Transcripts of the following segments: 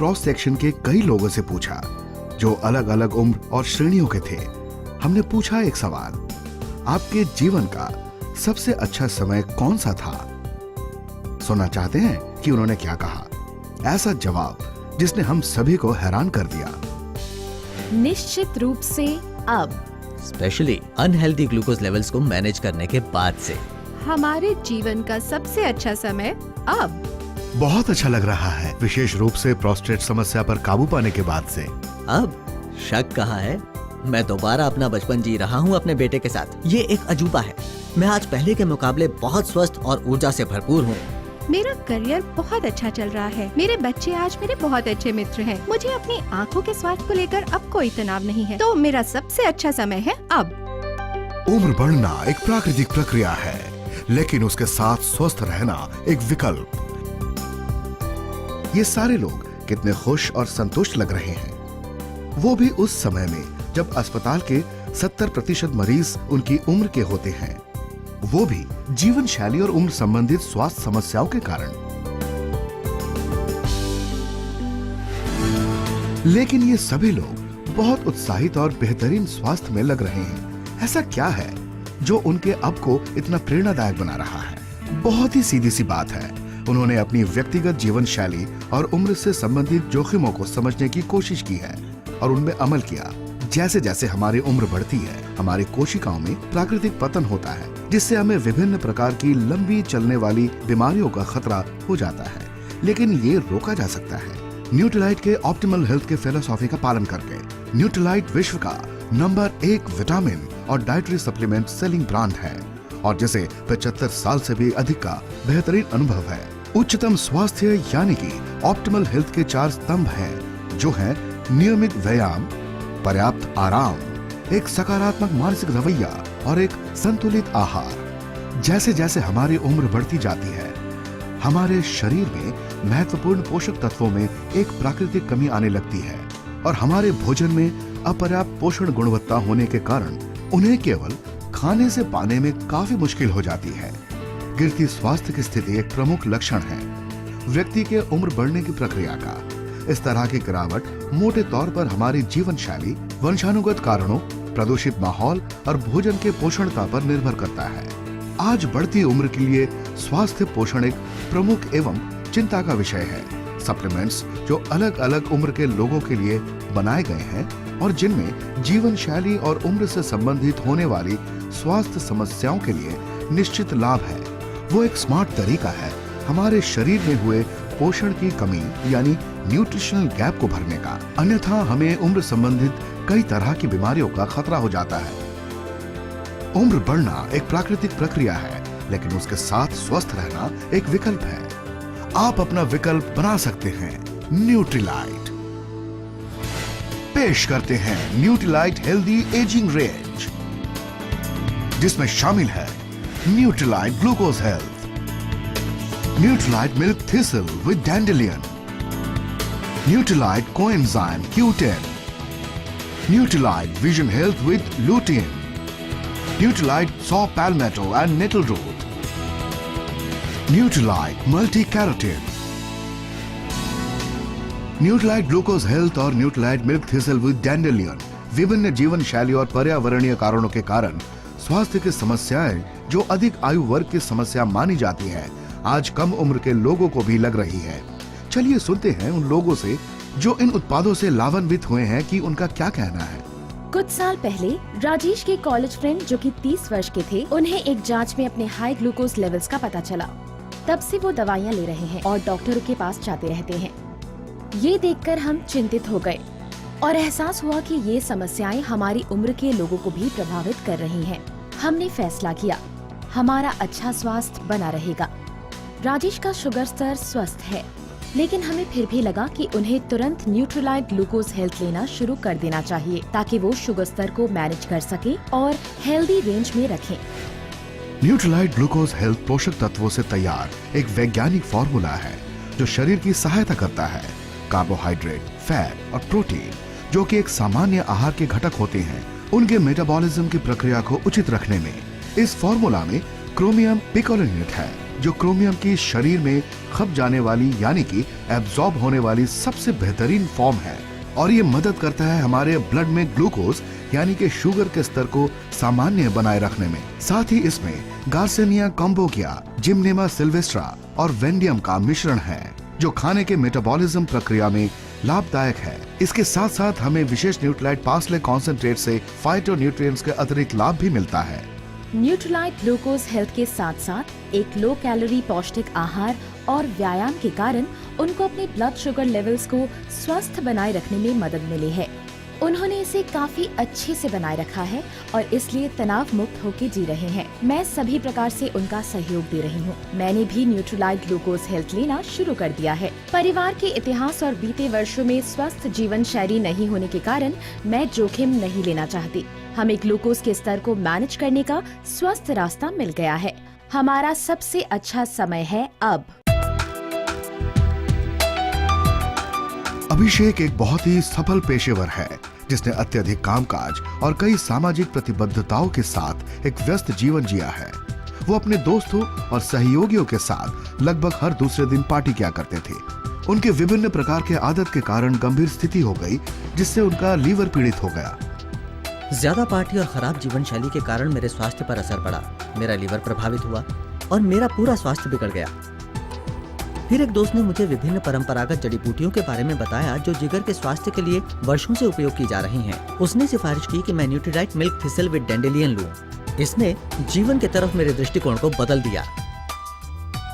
Cross section के कई लोगों से पूछा जो अलग अलग उम्र और श्रेणियों के थे। हमने पूछा एक सवाल, आपके जीवन का सबसे अच्छा समय कौन सा था? सुनना चाहते हैं कि उन्होंने क्या कहा? ऐसा जवाब जिसने हम सभी को हैरान कर दिया। निश्चित रूप से अब, स्पेशली अनहेल्दी ग्लूकोज लेवल्स को मैनेज करने के बाद से। हमारे जीवन का सबसे अच्छा समय अब। बहुत अच्छा लग रहा है, विशेष रूप से प्रोस्टेट समस्या पर काबू पाने के बाद से। अब शक कहाँ है, मैं दोबारा अपना बचपन जी रहा हूँ अपने बेटे के साथ। ये एक अजूबा है। मैं आज पहले के मुकाबले बहुत स्वस्थ और ऊर्जा से भरपूर हूँ। मेरा करियर बहुत अच्छा चल रहा है। मेरे बच्चे आज मेरे बहुत अच्छे मित्र हैं। मुझे अपनी आँखों के स्वास्थ्य को लेकर अब कोई तनाव नहीं है। तो मेरा सबसे अच्छा समय है अब। उम्र बढ़ना एक प्राकृतिक प्रक्रिया है, लेकिन उसके साथ स्वस्थ रहना एक विकल्प। ये सारे लोग कितने खुश और संतुष्ट लग रहे हैं, वो भी उस समय में जब अस्पताल के 70% मरीज उनकी उम्र के होते हैं, वो भी जीवन शैली और उम्र संबंधित स्वास्थ्य समस्याओं के कारण। लेकिन ये सभी लोग बहुत उत्साहित और बेहतरीन स्वास्थ्य में लग रहे हैं। ऐसा क्या है जो उनके अब को इतना प्रेरणादायक बना रहा है? बहुत ही सीधी सी बात है, उन्होंने अपनी व्यक्तिगत जीवन शैली और उम्र से संबंधित जोखिमों को समझने की कोशिश की है और उनमें अमल किया। जैसे जैसे हमारी उम्र बढ़ती है, हमारी कोशिकाओं में प्राकृतिक पतन होता है, जिससे हमें विभिन्न प्रकार की लंबी चलने वाली बीमारियों का खतरा हो जाता है। लेकिन ये रोका जा सकता है न्यूट्रीलाइट के ऑप्टिमल हेल्थ के फिलॉसफी का पालन करके। न्यूट्रीलाइट विश्व का नंबर 1 विटामिन और डाइटरी सप्लीमेंट सेलिंग ब्रांड है और जिसे 75 साल से भी अधिक का बेहतरीन अनुभव है। उच्चतम स्वास्थ्य यानी कि ऑप्टिमल हेल्थ के 4 स्तंभ हैं, जो है नियमित व्यायाम, पर्याप्त आराम, एक सकारात्मक मानसिक रवैया और एक संतुलित आहार। जैसे जैसे हमारी उम्र बढ़ती जाती है, हमारे शरीर में महत्वपूर्ण पोषक तत्वों में एक प्राकृतिक कमी आने लगती है और हमारे भोजन में अपर्याप्त पोषण गुणवत्ता होने के कारण उन्हें केवल खाने से पाने में काफी मुश्किल हो जाती है। गिरती स्वास्थ्य की स्थिति एक प्रमुख लक्षण है व्यक्ति के उम्र बढ़ने की प्रक्रिया का। इस तरह की गिरावट मोटे तौर पर हमारी जीवन शैली, वंशानुगत कारणों, प्रदूषित माहौल और भोजन के पोषणता पर निर्भर करता है। आज बढ़ती उम्र के लिए स्वास्थ्य पोषण एक प्रमुख एवं चिंता का विषय है। सप्लीमेंट्स जो अलग अलग उम्र के लोगों के लिए बनाए गए हैं और जिनमें जीवन शैली और उम्र से संबंधित होने वाली स्वास्थ्य समस्याओं के लिए निश्चित लाभ है, वो एक स्मार्ट तरीका है हमारे शरीर में हुए पोषण की कमी यानी न्यूट्रिशनल गैप को भरने का। अन्यथा हमें उम्र संबंधित कई तरह की बीमारियों का खतरा हो जाता है। उम्र बढ़ना एक प्राकृतिक प्रक्रिया है, लेकिन उसके साथ स्वस्थ रहना एक विकल्प है। आप अपना विकल्प बना सकते हैं। न्यूट्रीलाइट पेश करते हैं न्यूट्रीलाइट हेल्दी एजिंग रेंज, जिसमें शामिल है Nutrilite glucose health, Nutrilite milk thistle with dandelion, Nutrilite coenzyme Q10, Nutrilite vision health with lutein, Nutrilite saw palmetto and nettle root, Nutrilite multi carotene, Nutrilite glucose health और Nutrilite milk thistle with dandelion विभिन्न जीवन शैली और पर्यावरणीय कारणों के कारण स्वास्थ्य की समस्याएं जो अधिक आयु वर्ग की समस्या मानी जाती है, आज कम उम्र के लोगों को भी लग रही है। चलिए सुनते हैं उन लोगों से जो इन उत्पादों से लाभान्वित हुए हैं कि उनका क्या कहना है। कुछ साल पहले राजेश के कॉलेज फ्रेंड जो कि 30 वर्ष के थे, उन्हें एक जांच में अपने हाई ग्लूकोज लेवल्स का पता चला। तब से वो दवाइयाँ ले रहे हैं और डॉक्टरों के पास जाते रहते हैं। ये देखकर हम चिंतित हो गए और एहसास हुआ कि ये समस्याएं हमारी उम्र के लोगों को भी प्रभावित कर रही हैं। हमने फैसला किया हमारा अच्छा स्वास्थ्य बना रहेगा। राजेश का शुगर स्तर स्वस्थ है, लेकिन हमें फिर भी लगा कि उन्हें तुरंत न्यूट्रीलाइट ग्लूकोज हेल्थ लेना शुरू कर देना चाहिए ताकि वो शुगर स्तर को मैनेज कर सके और हेल्दी रेंज में रखें। न्यूट्रीलाइट ग्लूकोज हेल्थ पोषक तत्वों से तैयार एक वैज्ञानिक फॉर्मूला है जो शरीर की सहायता करता है। कार्बोहाइड्रेट, फैट और प्रोटीन जो कि एक सामान्य आहार के घटक होते हैं, उनके मेटाबॉलिज्म की प्रक्रिया को उचित रखने में इस फॉर्मूला में क्रोमियम पिकोलिनेट है जो क्रोमियम की शरीर में खप जाने वाली यानी कि एब्जॉर्ब होने वाली सबसे बेहतरीन फॉर्म है और ये मदद करता है हमारे ब्लड में ग्लूकोज यानी कि शुगर के स्तर को सामान्य बनाए रखने में। साथ ही इसमें गार्सेनिया कॉम्बोगिया, जिम्नेमा सिल्वेस्ट्रा और वेंडियम का मिश्रण है जो खाने के मेटाबॉलिज्म प्रक्रिया में लाभदायक है। इसके साथ साथ हमें विशेष न्यूट्रीलाइट पार्सले कॉन्सेंट्रेट से फाइटोन्यूट्रिएंट्स के अतिरिक्त लाभ भी मिलता है। न्यूट्रीलाइट ग्लूकोज हेल्थ के साथ साथ एक लो कैलोरी पौष्टिक आहार और व्यायाम के कारण उनको अपने ब्लड शुगर लेवल्स को स्वस्थ बनाए रखने में मदद मिली है। उन्होंने इसे काफी अच्छे से बनाए रखा है और इसलिए तनाव मुक्त होकर जी रहे हैं। मैं सभी प्रकार से उनका सहयोग दे रही हूँ। मैंने भी न्यूट्रीलाइट ग्लूकोज हेल्थ लेना शुरू कर दिया है। परिवार के इतिहास और बीते वर्षों में स्वस्थ जीवन शैली नहीं होने के कारण मैं जोखिम नहीं लेना चाहती। हमें ग्लूकोज के स्तर को मैनेज करने का स्वस्थ रास्ता मिल गया है। हमारा सबसे अच्छा समय है अब। अभिषेक एक बहुत ही सफल पेशेवर है जिसने अत्यधिक कामकाज और कई सामाजिक प्रतिबद्धताओं के साथ एक व्यस्त जीवन जिया है। वो अपने दोस्तों और सहयोगियों के साथ लगभग हर दूसरे दिन पार्टी किया करते थे। उनके विभिन्न प्रकार के आदत के कारण गंभीर स्थिति हो गई जिससे उनका लीवर पीड़ित हो गया। ज्यादा पार्टी और खराब जीवन शैली के कारण मेरे स्वास्थ्य पर असर पड़ा। मेरा लीवर प्रभावित हुआ और मेरा पूरा स्वास्थ्य बिगड़ गया। फिर एक दोस्त ने मुझे विभिन्न परंपरागत जड़ी बूटियों के बारे में बताया जो जिगर के स्वास्थ्य के लिए वर्षों से उपयोग की जा रही हैं। उसने सिफारिश की कि मैं Nutrilite milk thistle with dandelion लूं। इसने जीवन की तरफ मेरे दृष्टिकोण को बदल दिया।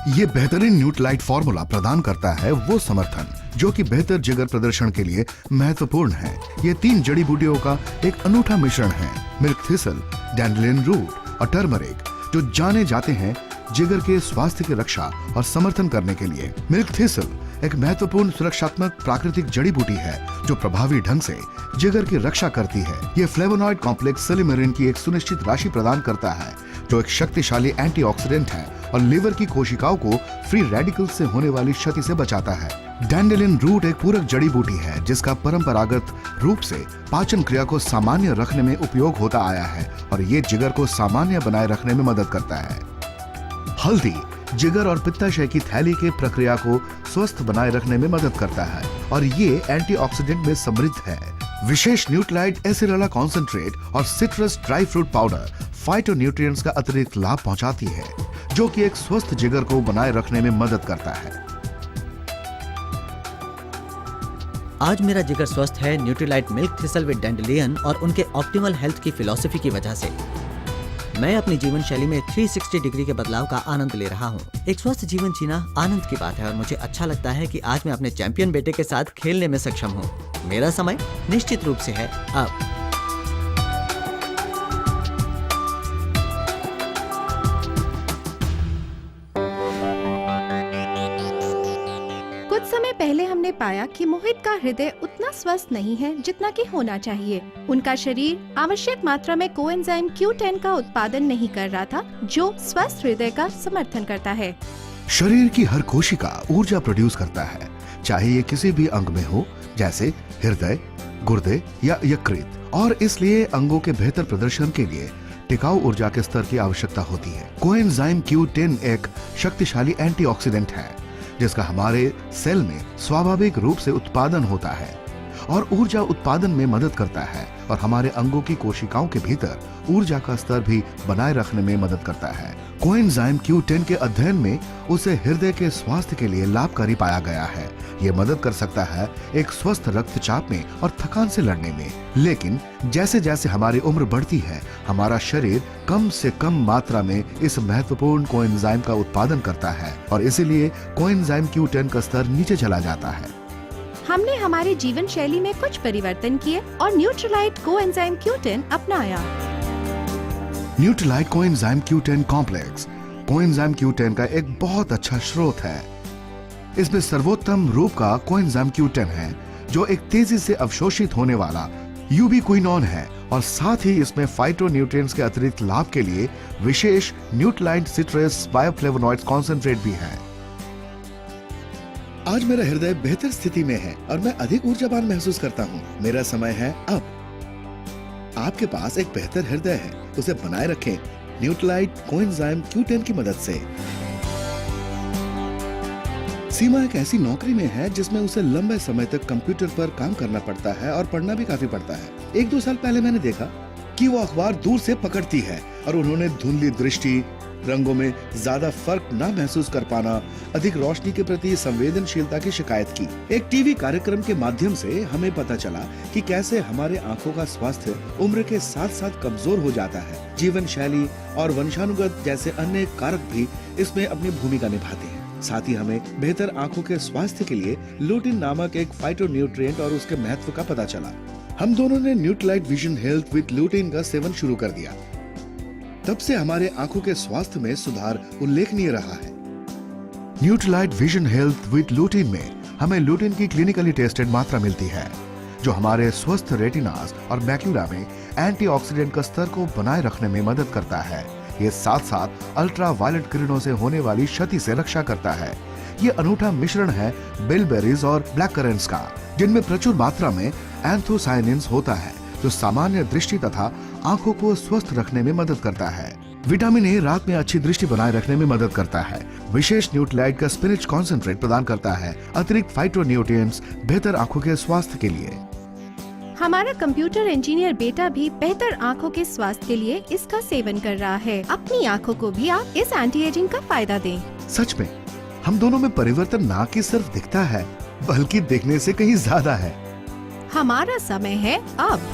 ये बेहतरीन न्यूट्रीलाइट फॉर्मूला प्रदान करता है वो समर्थन जो कि बेहतर जिगर प्रदर्शन के लिए महत्वपूर्ण है। ये 3 जड़ी बूटियों का एक अनूठा मिश्रण है, मिल्क थिसल, डैंडेलियन रूट और टर्मरिक, जो जाने जाते हैं जिगर के स्वास्थ्य की रक्षा और समर्थन करने के लिए। मिल्क थिसल एक महत्वपूर्ण सुरक्षात्मक प्राकृतिक जड़ी बूटी है जो प्रभावी ढंग से जिगर की रक्षा करती है। ये फ्लेवोनॉइड कॉम्प्लेक्स सिलिमरिन की एक सुनिश्चित राशि प्रदान करता है जो एक शक्तिशाली एंटीऑक्सीडेंट है और लीवर की कोशिकाओं को फ्री रेडिकल से होने वाली क्षति से बचाता है। डैंडेलियन रूट एक पूरक जड़ी बूटी है जिसका परंपरागत रूप से पाचन क्रिया को सामान्य रखने में उपयोग होता आया है और ये जिगर को सामान्य बनाए रखने में मदद करता है। हल्दी जिगर और पित्ताशय की थैली के प्रक्रिया को स्वस्थ बनाए रखने में मदद करता है और ये एंटीऑक्सीडेंट में समृद्ध है। विशेष न्यूट्रीलाइट एसिरेला कॉन्सेंट्रेट और citrus dry fruit powder phytonutrients का अतिरिक्त लाभ पहुंचाती है जो कि एक स्वस्थ जिगर को बनाए रखने में मदद करता है। आज मेरा जिगर स्वस्थ है Nutrilite milk thistle with dandelion और उनके ऑप्टिमल हेल्थ की फिलॉसफी की वजह से। मैं अपनी जीवन शैली में 360 डिग्री के बदलाव का आनंद ले रहा हूँ। एक स्वस्थ जीवन जीना आनंद की बात है और मुझे अच्छा लगता है कि आज मैं अपने चैंपियन बेटे के साथ खेलने में सक्षम हूँ। मेरा समय निश्चित रूप से है अब। कुछ समय पहले हमने पाया कि मोहित का हृदय उतना स्वस्थ नहीं है जितना कि होना चाहिए। उनका शरीर आवश्यक मात्रा में कोएंजाइम Q10 का उत्पादन नहीं कर रहा था जो स्वस्थ हृदय का समर्थन करता है। शरीर की हर कोशिका ऊर्जा प्रोड्यूस करता है, चाहे ये किसी भी अंग में हो, जैसे हृदय, गुर्दे या यकृत, और इसलिए अंगों के बेहतर प्रदर्शन के लिए टिकाऊ ऊर्जा के स्तर की आवश्यकता होती है। कोएंजाइम Q10 एक शक्तिशाली एंटीऑक्सीडेंट है जिसका हमारे सेल में स्वाभाविक रूप से उत्पादन होता है और ऊर्जा उत्पादन में मदद करता है और हमारे अंगों की कोशिकाओं के भीतर ऊर्जा का स्तर भी बनाए रखने में मदद करता है। कोएंजाइम Q10 के अध्ययन में उसे हृदय के स्वास्थ्य के लिए लाभकारी पाया गया है। ये मदद कर सकता है एक स्वस्थ रक्तचाप में और थकान से लड़ने में। लेकिन जैसे जैसे हमारी उम्र बढ़ती है हमारा शरीर कम से कम मात्रा में इस महत्वपूर्ण कोएंजाइम का उत्पादन करता है और इसीलिए कोएंजाइम Q10 का स्तर नीचे चला जाता है। हमने हमारे जीवन शैली में कुछ परिवर्तन किए और न्यूट्रीलाइट कोएंजाइम Q10 अपनाया। Nutrilite coenzyme Q10 complex coenzyme Q10 का एक बहुत अच्छा स्रोत है। इसमें सर्वोत्तम रूप का कोएंजाइम Q10 है जो एक तेजी से अवशोषित होने वाला यूबिक्विनोन है और साथ ही इसमें फाइटोन्यूट्रिएंट्स के अतिरिक्त लाभ के लिए विशेष न्यूट्रीलाइट सिट्रस बायोफ्लेवोनॉइड्स कॉन्सेंट्रेट भी है। आज मेरा हृदय बेहतर स्थिति में है और मैं अधिक ऊर्जावान महसूस करता हूँ। मेरा समय है अब। आपके पास एक बेहतर हृदय है, उसे बनाए रखें न्यूट्रीलाइट कोएंजाइम Q10 की मदद से। सीमा एक ऐसी नौकरी में है जिसमें उसे लंबे समय तक कंप्यूटर पर काम करना पड़ता है और पढ़ना भी काफी पड़ता है। 1-2 साल पहले मैंने देखा कि वो अखबार दूर से पकड़ती है और उन्होंने धुंधली दृष्टि, रंगों में ज्यादा फर्क ना महसूस कर पाना, अधिक रोशनी के प्रति संवेदनशीलता की शिकायत की। एक टीवी कार्यक्रम के माध्यम से हमें पता चला कि कैसे हमारे आंखों का स्वास्थ्य उम्र के साथ साथ कमजोर हो जाता है। जीवन शैली और वंशानुगत जैसे अन्य कारक भी इसमें अपनी भूमिका निभाते हैं। साथ ही हमें बेहतर आंखों के स्वास्थ्य के लिए लूटिन नामक एक फाइटोन्यूट्रिएंट और उसके महत्व का पता चला। हम दोनों ने न्यूट्रीलाइट विजन हेल्थ विद लूटिन का सेवन शुरू कर दिया। तब से हमारे आंखों के स्वास्थ्य में सुधार उल्लेखनीय रहा है। न्यूट्रीलाइट विजन हेल्थ विद लूटिन में हमें लूटिन की क्लिनिकली टेस्टेड मात्रा मिलती है, जो हमारे स्वस्थ रेटिनास और मैक्यूला में एंटीऑक्सीडेंट का स्तर को बनाए रखने में मदद करता है। ये साथ साथ अल्ट्रा वायलेट किरणों से होने वाली क्षति से रक्षा करता है। ये अनूठा मिश्रण है बिलबेरीज और ब्लैक करेंट्स का, जिनमें प्रचुर मात्रा में एंथोसायनिन्स होता है, जो सामान्य दृष्टि तथा आंखों को स्वस्थ रखने में मदद करता है। विटामिन ए रात में अच्छी दृष्टि बनाए रखने में मदद करता है। विशेष न्यूट्रीलाइट का स्पिनच कॉन्सेंट्रेट प्रदान करता है अतिरिक्त फाइटोन्यूट्रिएंट्स बेहतर आंखों के स्वास्थ्य के लिए। हमारा कंप्यूटर इंजीनियर बेटा भी बेहतर आंखों के स्वास्थ्य के लिए इसका सेवन कर रहा है। अपनी आंखों को भी आप इस एंटी एजिंग का फायदा दें। सच में हम दोनों में परिवर्तन ना कि सिर्फ दिखता है, बल्कि देखने से कहीं ज्यादा है। हमारा समय है अब।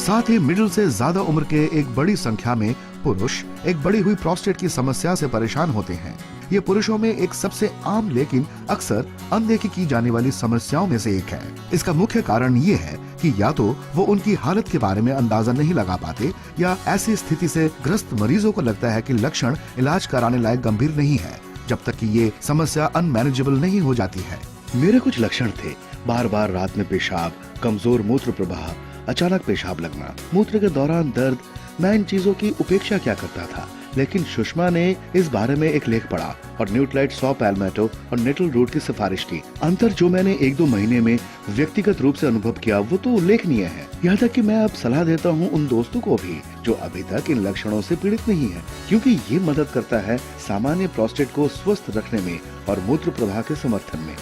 साथ ही मिडिल से ज्यादा उम्र के एक बड़ी संख्या में पुरुष एक बढ़ी हुई प्रोस्टेट की समस्या से परेशान होते हैं। ये पुरुषों में एक सबसे आम लेकिन अक्सर अनदेखी की जाने वाली समस्याओं में से एक है। इसका मुख्य कारण ये है कि या तो वो उनकी हालत के बारे में अंदाजा नहीं लगा पाते, या ऐसी स्थिति से ग्रस्त मरीजों को लगता है कि लक्षण इलाज कराने लायक गंभीर नहीं है, जब तक कि ये समस्या अनमैनेजेबल नहीं हो जाती है। मेरे कुछ लक्षण थे: बार बार रात में पेशाब, कमजोर मूत्र प्रवाह, अचानक पेशाब लगना, मूत्र के दौरान दर्द। मैं इन चीजों की उपेक्षा क्या करता था, लेकिन सुषमा ने इस बारे में एक लेख पढ़ा और न्यूट्रीलाइट सॉ पैल्मेटो और नेटल रूट की सिफारिश की। अंतर जो मैंने 1-2 महीने में व्यक्तिगत रूप से अनुभव किया वो तो उल्लेखनीय है। यहाँ तक कि मैं अब सलाह देता हूँ उन दोस्तों को भी जो अभी तक इन लक्षणों से पीड़ित नहीं है, क्योंकि ये मदद करता है सामान्य प्रोस्टेट को स्वस्थ रखने में और मूत्र प्रवाह के समर्थन में।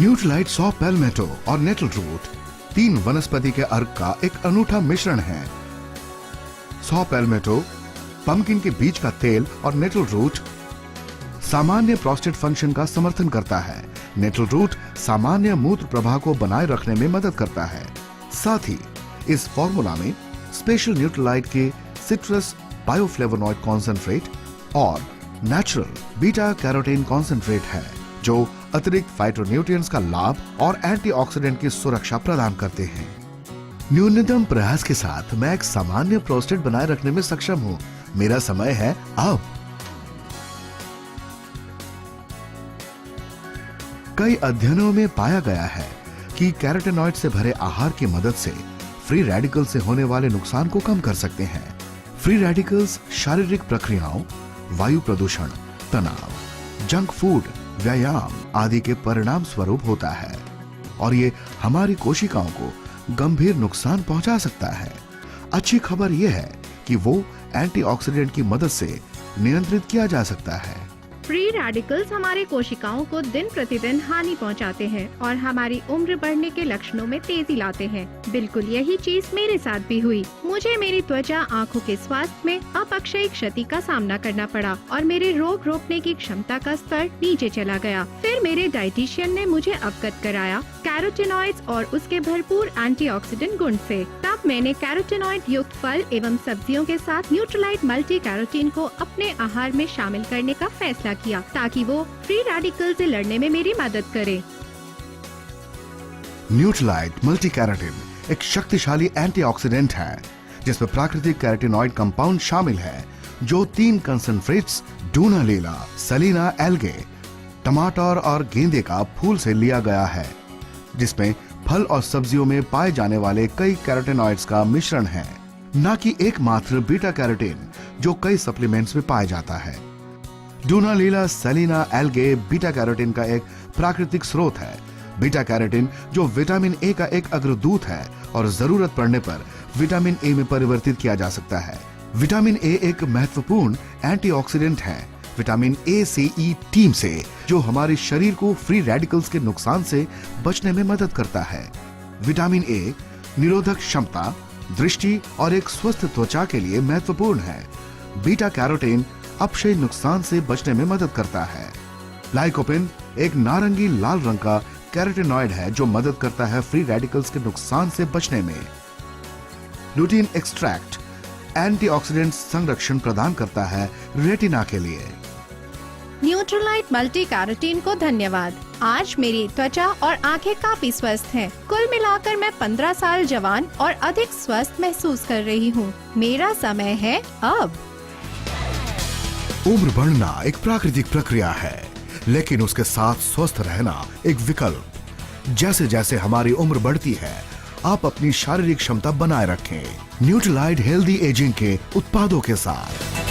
न्यूट्रीलाइट सॉ पैल्मेटो और नेटल रूट 3 वनस्पति के अर्क का एक अनूठा मिश्रण है। सॉ पैल्मेटो पंपकिन के बीज का तेल और नेटल रूट सामान्य प्रोस्टेट फंक्शन का समर्थन करता है। नेटल रूट सामान्य मूत्र प्रवाह को बनाए रखने में मदद करता है। साथ ही इस फॉर्मूला में स्पेशल न्यूट्रीलाइट के सिट्रस बायोफ्लेवोनॉइड कॉन्सेंट्रेट और नेचुरल बीटा कैरोटीन कॉन्सेंट्रेट है, जो अतिरिक्त फाइटोन्यूट्रिएंट्स का लाभ और एंटीऑक्सीडेंट की सुरक्षा प्रदान करते हैं। न्यूनतम प्रयास के साथ मैं एक सामान्य प्रोस्टेट बनाए रखने में सक्षम हूँ। मेरा समय है अब। कई अध्ययनों में पाया गया है कि कैरोटीनॉइड से भरे आहार की मदद से फ्री रेडिकल से होने वाले नुकसान को कम कर सकते हैं। फ्री रेडिकल्स शारीरिक प्रक्रियाओं, वायु प्रदूषण, तनाव, जंक फूड, व्यायाम आदि के परिणाम स्वरूप होता है और ये हमारी कोशिकाओं को गंभीर नुकसान पहुंचा सकता है। अच्छी खबर यह है कि वो एंटीऑक्सीडेंट की मदद से नियंत्रित किया जा सकता है। फ्री रेडिकल्स हमारे कोशिकाओं को दिन प्रतिदिन हानि पहुंचाते हैं और हमारी उम्र बढ़ने के लक्षणों में तेजी लाते हैं। बिल्कुल यही चीज मेरे साथ भी हुई। मुझे मेरी त्वचा, आंखों के स्वास्थ्य में अपक्षयी क्षति का सामना करना पड़ा और मेरे रोग रोकने की क्षमता का स्तर नीचे चला गया। फिर मेरे डाइटिशियन ने मुझे अवगत कराया कैरोटीनॉइड्स और उसके भरपूर एंटीऑक्सीडेंट गुण से। तब मैंने कैरोटीनॉइड युक्त फल एवं सब्जियों के साथ न्यूट्रीलाइट मल्टी कैरोटीन को अपने आहार में शामिल करने का फैसला किया, ताकि वो फ्री रेडिकल से लड़ने में मेरी मदद करे। न्यूट्रीलाइट मल्टी कैरोटीन एक शक्तिशाली एंटीऑक्सीडेंट है, जिसमें प्राकृतिक कैरोटीनॉइड कंपाउंड शामिल है, जो 3 कंसंट्रेट्स डूनालीला, सलीना एल्गे, टमाटर और गेंदे का फूल से लिया गया है, जिसमें फल और सब्जियों में पाए जाने वाले कई कैरोटीनॉइड्स का मिश्रण है, न कि एकमात्र बीटा कैरोटीन जो कई सप्लीमेंट्स में पाया जाता है। डूनालीला, सलीना एल्गे बीटा कैरोटीन का एक प्राकृतिक स्रोत है, बीटा कैरोटीन जो विटामिन ए का एक अग्रदूत है और जरूरत पड़ने पर विटामिन ए में परिवर्तित किया जा सकता है। विटामिन ए एक महत्वपूर्ण एंटीऑक्सीडेंट है। विटामिन ए से ई टीम से जो हमारे शरीर को फ्री रेडिकल्स के नुकसान से बचने में मदद करता है। विटामिन ए निरोधक क्षमता, दृष्टि और एक स्वस्थ त्वचा के लिए महत्वपूर्ण है। बीटा कैरोटीन अपक्षय नुकसान से बचने में मदद करता है। लाइकोपिन एक नारंगी लाल रंग का कैरोटीनॉइड है जो मदद करता है फ्री रेडिकल्स के नुकसान से बचने में। लुटीन एक्सट्रैक्ट एंटीऑक्सीडेंट संरक्षण प्रदान करता है रेटिना के लिए। न्यूट्रोलाइट मल्टी कैरोटीन को धन्यवाद। आज मेरी त्वचा और आंखें काफी स्वस्थ हैं। कुल मिलाकर मैं 15 साल जवान और अधिक स्वस्थ महसूस कर रही हूँ। मेरा समय है अब। उम्र बढ़ना एक प्राकृतिक प्रक्रिया है, लेकिन उसके साथ स्वस्थ रहना एक विकल्प। जैसे जैसे हमारी उम्र बढ़ती है, आप अपनी शारीरिक क्षमता बनाए रखें न्यूट्रोलाइट हेल्दी एजिंग के उत्पादों के साथ।